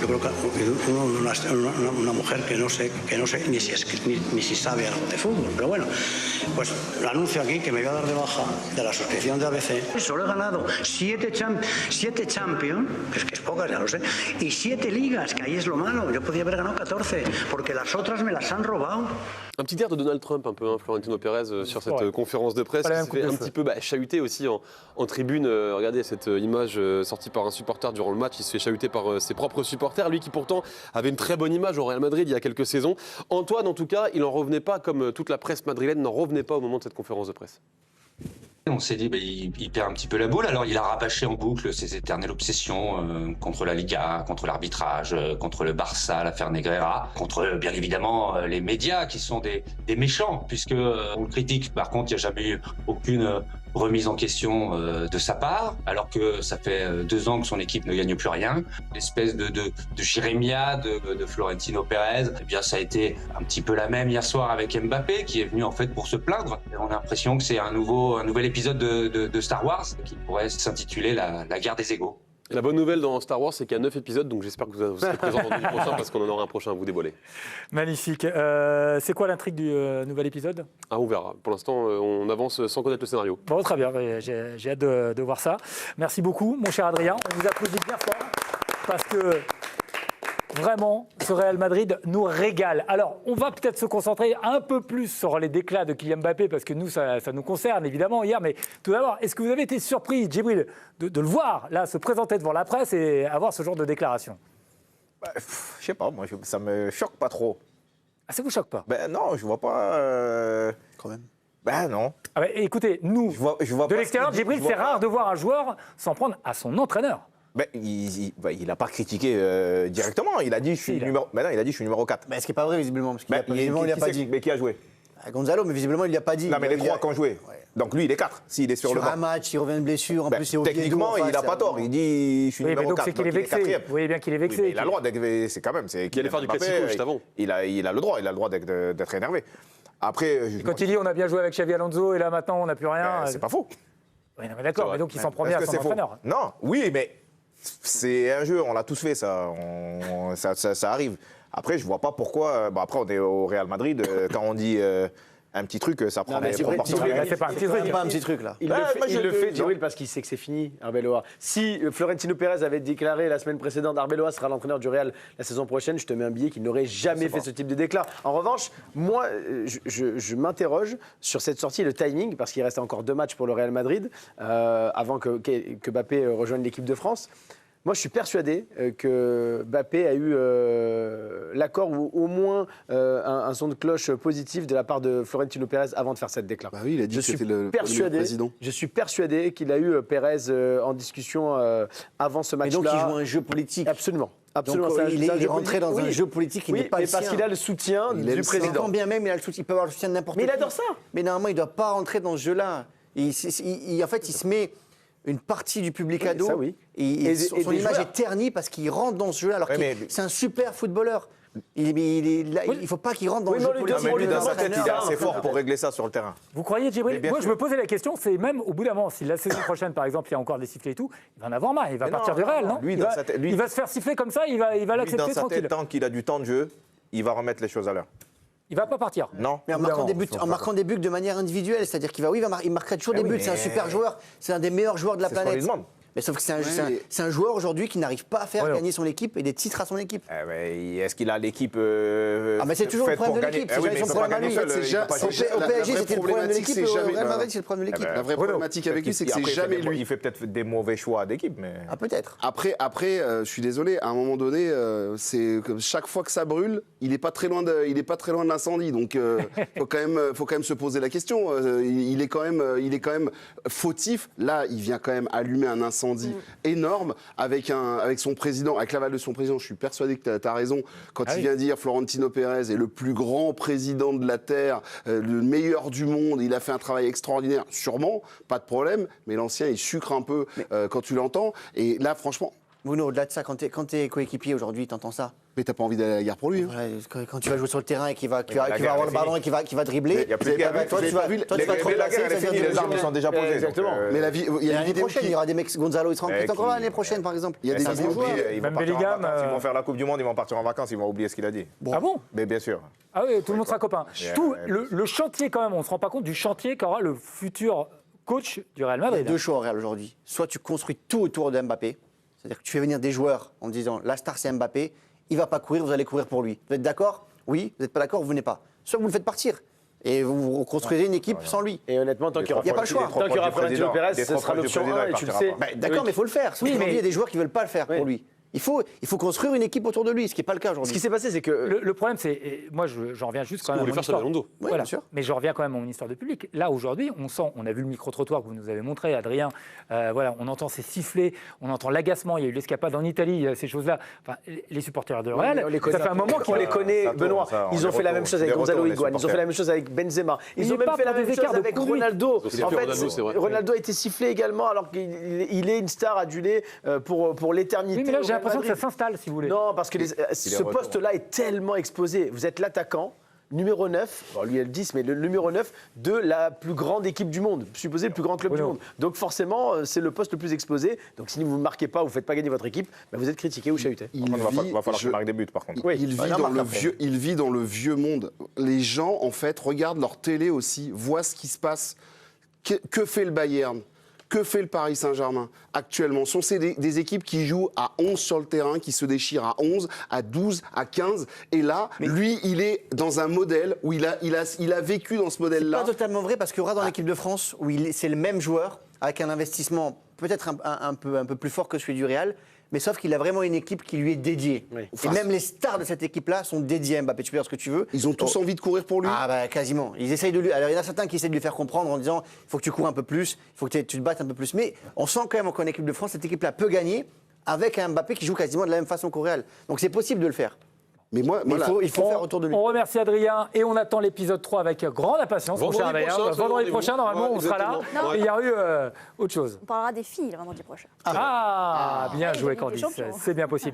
yo creo que una mujer que no sé ni si sabe algo de fútbol, pero bueno, pues lo anuncio aquí que me voy a dar de baja de la suscripción de ABC. Solo he ganado 7 Champions, que es pocas, ya lo sé, y 7 ligas, que ahí es lo malo. Yo podía haber ganado 14, porque las otras me las han robado. Un petit air de Donald Trump, un peu, hein, Florentino Pérez, sur cette conférence de presse, qui s'est fait un petit peu chahuter aussi en tribune. Regardez cette image sortie par un supporter durant le match, il se fait chahuter par ses propres supporters, lui qui pourtant avait une très bonne image au Real Madrid il y a quelques saisons. Antoine, en tout cas, il n'en revenait pas, comme toute la presse madrilène n'en revenait pas au moment de cette conférence de presse. On s'est dit, il perd un petit peu la boule. Alors, il a rabâché en boucle ses éternelles obsessions contre la Liga, contre l'arbitrage, contre le Barça, l'affaire Negreira, contre, bien évidemment, les médias qui sont des méchants, puisque on le critique. Par contre, il n'y a jamais eu aucune remise en question de sa part, alors que ça fait 2 ans que son équipe ne gagne plus rien. L'espèce de jérémiade de Florentino Pérez, eh bien, ça a été un petit peu la même hier soir avec Mbappé, qui est venu en fait pour se plaindre. Et on a l'impression que c'est un nouvel épisode de Star Wars qui pourrait s'intituler la guerre des égos. Et la bonne nouvelle dans Star Wars, c'est qu'il y a 9 épisodes, donc j'espère que vous serez présents vendredi prochain parce qu'on en aura un prochain à vous dévoiler. Magnifique. C'est quoi l'intrigue du nouvel épisode? Ah, on verra. Pour l'instant, on avance sans connaître le scénario. Bon, très bien, j'ai hâte de voir ça. Merci beaucoup, mon cher Adrien. On vous applaudit bien fort parce que vraiment, ce Real Madrid nous régale. Alors, on va peut-être se concentrer un peu plus sur les déclats de Kylian Mbappé, parce que nous, ça nous concerne évidemment hier. Mais tout d'abord, est-ce que vous avez été surpris, Djibril, de le voir là se présenter devant la presse et avoir ce genre de déclaration? Je sais pas, moi, ça me choque pas trop. Ah, ça vous choque pas? Ben non, je vois pas. Quand même. Ben non. Ah bah, écoutez, nous, je vois de pas l'extérieur, Djibril, c'est rare de voir un joueur s'en prendre à son entraîneur. Ben, il n'a pas critiqué directement. Il a dit je suis numéro. Ben non, il a dit je suis numéro 4. Mais ce qui n'est pas vrai, visiblement. Parce qu'il visiblement, il n'a pas dit. Mais qui a joué? Gonzalo, mais visiblement, il n'y a pas dit. Non, mais les 3 qui ont joué. Ouais. Donc lui, il est 4. S'il est sur le banc. un match, il revient de blessure. En plus, c'est techniquement, il n'a pas tort. Il dit je suis numéro 4. Donc c'est qu'il est vexé. Vous voyez bien qu'il est vexé. Oui, il a le droit d'être. C'est quand même. Il allait faire du classico juste avant. Il a le droit d'être énervé. Après. Quand il dit on a bien joué avec Xavi Alonso et là maintenant on n'a plus rien. C'est pas faux. Oui, non, mais d'accord. Mais donc il s'en prend bien à son entraîneur. Non, oui, mais. C'est un jeu, on l'a tous fait, ça arrive. Après, je vois pas pourquoi. Bon, après, on est au Real Madrid. Quand on dit un petit truc, ça prend des proportions. C'est pas un petit truc. Pas un petit truc là. Il le fait, Djibril, parce qu'il sait que c'est fini, Arbeloa. Si Florentino Pérez avait déclaré la semaine précédente Arbeloa sera l'entraîneur du Real la saison prochaine, je te mets un billet qu'il n'aurait jamais fait ce type de déclat. En revanche, moi, je m'interroge sur cette sortie et le timing, parce qu'il reste encore 2 matchs pour le Real Madrid avant que Mbappé rejoigne l'équipe de France. Moi, je suis persuadé que Mbappé a eu l'accord ou au moins un son de cloche positif de la part de Florentino Pérez avant de faire cette déclaration. Bah oui, il a dit que c'était le président. Je suis persuadé qu'il a eu Pérez en discussion avant ce match-là. Et donc, il joue un jeu politique. Absolument. Absolument. Donc, il est rentré dans un jeu politique qui n'est pas le sien. Parce qu'il a le soutien du président. Quand bien même, il peut avoir le soutien de n'importe qui. Mais il adore ça. Mais normalement, il ne doit pas rentrer dans ce jeu-là. En fait, il se met une partie du public à dos. Ça, oui. Et son image est ternie parce qu'il rentre dans ce jeu-là. Alors c'est un super footballeur. Il ne faut pas qu'il rentre dans le jeu politique. Mais lui, dans sa tête, il est assez fort pour régler ça sur le terrain. Vous croyez, Djibril? Moi, je me posais la question, c'est même au bout d'un moment, si la saison prochaine, par exemple, il y a encore des sifflets et tout, il va en avoir marre, il va partir du Real, non? Il va se faire siffler comme ça, il va l'accepter tranquille. Dans sa tête, tant qu'il a du temps de jeu, il va remettre les choses à l'heure. Il va pas partir. Non. Mais en marquant des buts de manière individuelle, c'est-à-dire qu'il marquera toujours des buts. C'est un super joueur, c'est un des meilleurs joueurs de la planète. Mais sauf que c'est un joueur aujourd'hui qui n'arrive pas à faire gagner son équipe et des titres à son équipe. Est-ce qu'il a l'équipe mais c'est toujours le problème de l'équipe. C'est son problème à lui. Au PSG, c'était le problème de l'équipe. Au Real Madrid, c'est le problème de l'équipe. La vraie problématique avec lui, c'est que c'est jamais lui. Il fait peut-être des mauvais choix d'équipe, mais. Ah, peut-être. Après, je suis désolé. À un moment donné, c'est chaque fois que ça brûle, il est pas très loin de l'incendie. Donc, faut quand même se poser la question. Il est quand même fautif. Là, il vient quand même allumer un incendie énorme avec son président, avec l'aval de son président. Je suis persuadé que tu as raison quand il vient dire Florentino Pérez est le plus grand président de la Terre, le meilleur du monde, il a fait un travail extraordinaire, sûrement, pas de problème, mais l'ancien il sucre un peu quand tu l'entends. Et là, franchement... Bruno, au-delà de ça, quand t'es coéquipier aujourd'hui, t'entends ça? Mais t'as pas envie d'aller à la guerre pour lui. Hein. Ouais, quand tu vas jouer sur le terrain et qu'il va avoir le ballon et qu'il va dribbler, Il y a plus de guerre. toi tu vas te replacer, Elle est finie, les armes sont déjà posées. Exactement. Mais il y a une l'année vidéo prochaine, il y aura des mecs, Gonzalo, il sera encore là l'année prochaine par exemple. Il y a des vidéos. Ils vont Même partir en Bellingham, vacances, ils vont faire la Coupe du Monde, ils vont partir en vacances, ils vont oublier ce qu'il a dit. Ah bon? Mais bien sûr. Ah oui, tout le monde sera copain. Le chantier quand même, on ne se rend pas compte du chantier qu'aura le futur coach du Real Il y a Madrid. deux choix au Real aujourd'hui. Soit tu construis tout autour de Mbappé, c'est-à-dire que tu fais venir des joueurs en disant la star c'est Mbappé, il va pas courir, vous allez courir pour lui. Vous êtes d'accord? Oui. Vous n'êtes pas d'accord? Vous venez pas. Soit vous le faites partir et vous construisez une équipe sans lui. Et honnêtement, tant qu'il y aura Florentino Pérez, ce sera l'option 1 et tu le sais. D'accord, mais il faut le faire. Aujourd'hui, il y a des joueurs qui ne veulent pas le faire pour lui. Il faut construire une équipe autour de lui, ce qui n'est pas le cas aujourd'hui. Ce qui s'est passé, c'est que le problème, c'est, moi, j'en reviens juste quand même à mon histoire. Voilà. Mais je reviens quand même à mon histoire de public. Là, aujourd'hui, on a vu le micro-trottoir que vous nous avez montré, Adrien. Voilà, on entend ces sifflets, on entend l'agacement. Il y a eu l'escapade en Italie, ces choses-là. Enfin, les supporters de Real, ça fait un moment qu'on les connaît, Benoît. Ils ont fait la même chose avec Gonzalo Higuaín, ils ont fait la même chose avec Benzema. Ils ont même fait la même chose avec Ronaldo. En fait, Ronaldo a été sifflé également, alors qu'il est une star adulée pour l'éternité. Oui, mais là, j'ai l'impression que ça s'installe, si vous voulez. Non, parce que ce poste-là est tellement exposé. Vous êtes l'attaquant, numéro 9, bon, lui elle le 10, mais le numéro 9 de la plus grande équipe du monde, supposé le plus grand club du monde. Donc forcément, c'est le poste le plus exposé. Donc si vous ne marquez pas, vous ne faites pas gagner votre équipe, bah vous êtes critiqué ou chahuté. Il va falloir qu'il marque des buts, par contre. Il vit dans le vieux monde. Les gens, en fait, regardent leur télé aussi, voient ce qui se passe. Que fait le Bayern ? Que fait le Paris Saint-Germain actuellement? Sont des équipes qui jouent à 11 sur le terrain, qui se déchirent à 11, à 12, à 15. Et là, lui, il est dans un modèle où il a vécu dans ce modèle-là. C'est pas totalement vrai parce qu'il y aura dans l'équipe de France où c'est le même joueur avec un investissement peut-être un peu plus fort que celui du Real. Mais sauf qu'il a vraiment une équipe qui lui est dédiée. Oui. Et même les stars de cette équipe-là sont dédiées à Mbappé. Tu peux dire ce que tu veux. Ils ont tous envie de courir pour lui. Ah bah quasiment. Ils essayent de lui. Alors il y en a certains qui essaient de lui faire comprendre en disant il faut que tu cours un peu plus, il faut que tu te battes un peu plus. Mais on sent quand même qu'en équipe de France, cette équipe-là peut gagner avec un Mbappé qui joue quasiment de la même façon qu'au Real. Donc c'est possible de le faire. Mais il faut faire autour de lui. On remercie Adrien et on attend l'épisode 3 avec grande impatience. Vendredi prochain, normalement, on sera là. Et il y a eu autre chose. On parlera des filles le vendredi prochain. Bien joué, Candice. C'est bien possible.